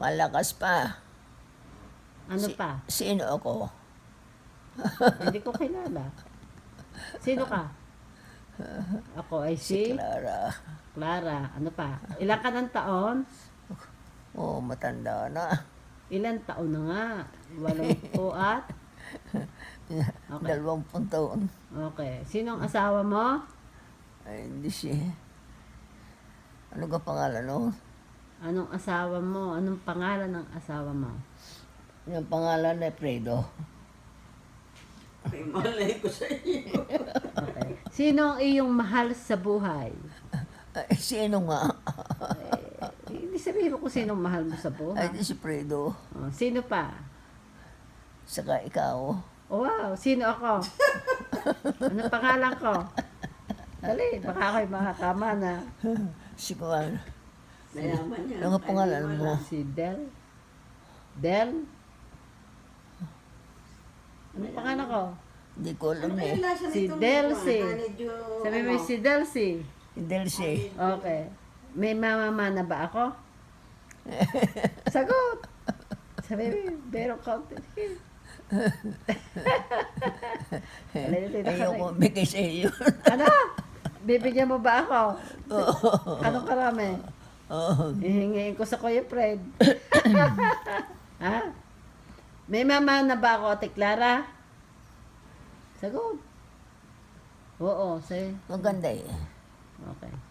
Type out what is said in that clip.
Malakas pa. Ano pa? Sino ako? Hindi ko kilala. Sino ka? Ako ay si Clara. Clara. Ano pa? Ilan ka ng taon? Oo, matanda na. Ilan taon na nga? 80 at? Okay. 20 taon. Okay. Sinong asawa mo? Ay, hindi siya. Ano ka pangalan no? Anong asawa mo? Anong pangalan ng asawa mo? Yung pangalan na Fredo. May malay ko sa iyo. Okay. Sino ang iyong mahal sa buhay? Ay, sino nga? Hindi sabihin mo kung sinong mahal mo sa Ay, buhay. di si Fredo. Oh, sino pa? Saka ikaw. Oh, wow, sino ako? Anong pangalan ko? Dali, baka ako'y makakama na. Si Kuan. Mayaman yan. Ano nga pangalan mo? Si Del? Del? Anong pangalan ko? Hindi ko alam eh. Si Delcy. Sabi mo si Delcy. Delcy. Okay. May mama na ba ako? Sagot! Sabi mo, pero kaunti. Ayoko bigay sa iyo. Ano? Bibigyan mo ba ako? Anong karami? Oo. Hihingiin ko sa Kuya Fred. Ha? May mama na ba ako, Ate Clara? Sagot. Oo, say. Maganda eh. Okay.